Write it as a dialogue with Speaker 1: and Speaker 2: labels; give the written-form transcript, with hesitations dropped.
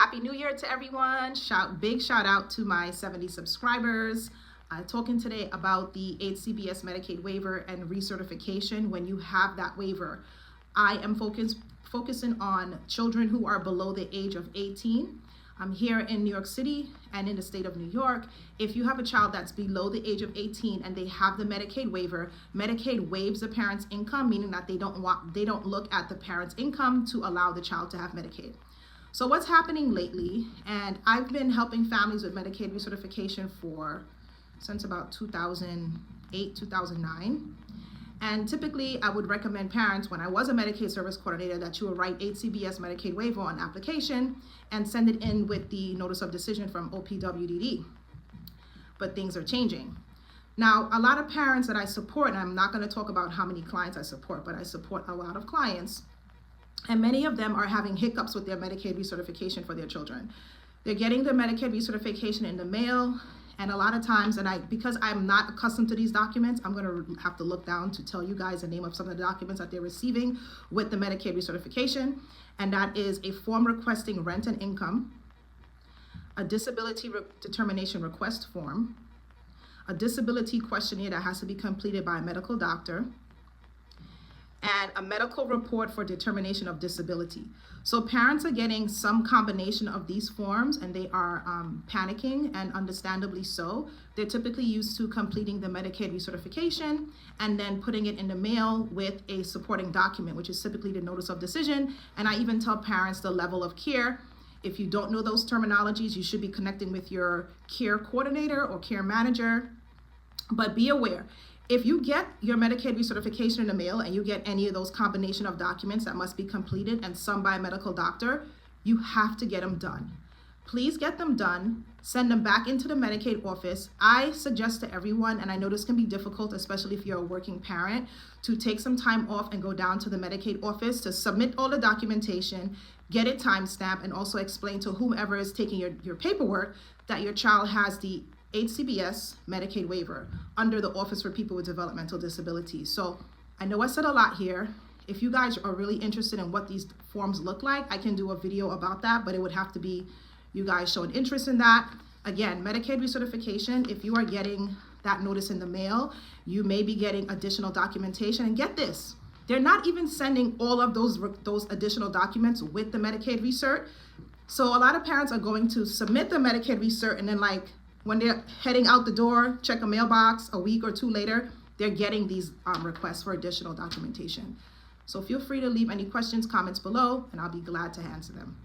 Speaker 1: Happy New Year to everyone. Big shout out to my 70 subscribers. Talking today about the HCBS Medicaid waiver and recertification. When you have that waiver, I am focusing on children who are below the age of 18. I'm here in New York City and in the state of New York. If you have a child that's below the age of 18 and they have the Medicaid waiver, Medicaid waives the parent's income, meaning that they don't look at the parent's income to allow the child to have Medicaid. So what's happening lately, and I've been helping families with Medicaid recertification since about 2008, 2009. And typically I would recommend parents, when I was a Medicaid service coordinator, that you would write HCBS Medicaid waiver on application and send it in with the notice of decision from OPWDD. But things are changing. Now, a lot of parents that I support, and I'm not going to talk about how many clients I support, but I support a lot of clients, and many of them are having hiccups with their Medicaid recertification for their children. They're getting their Medicaid recertification in the mail, and a lot of times, because I'm not accustomed to these documents, I'm going to have to look down to tell you guys the name of some of the documents that they're receiving with the Medicaid recertification, and that is a form requesting rent and income, a disability determination request form, a disability questionnaire that has to be completed by a medical doctor, and a medical report for determination of disability. So parents are getting some combination of these forms, and they are panicking, and understandably so. They're typically used to completing the Medicaid recertification and then putting it in the mail with a supporting document, which is typically the notice of decision. And I even tell parents the level of care. If you don't know those terminologies, you should be connecting with your care coordinator or care manager. But be aware, if you get your Medicaid recertification in the mail and you get any of those combination of documents that must be completed and some by a medical doctor, you have to get them done. Please get them done, send them back into the Medicaid office. I suggest to everyone, and I know this can be difficult, especially if you're a working parent, to take some time off and go down to the Medicaid office to submit all the documentation, get it timestamped, and also explain to whomever is taking your paperwork that your child has the HCBS Medicaid waiver under the Office for People with Developmental Disabilities. So I know I said a lot here. If you guys are really interested in what these forms look like, I can do a video about that, but it would have to be you guys showing interest in that. Again, Medicaid recertification, if you are getting that notice in the mail, you may be getting additional documentation. And get this, they're not even sending all of those additional documents with the Medicaid recert. So a lot of parents are going to submit the Medicaid recert, and then when they're heading out the door, check a mailbox a week or two later, they're getting these requests for additional documentation. So feel free to leave any questions, comments below, and I'll be glad to answer them.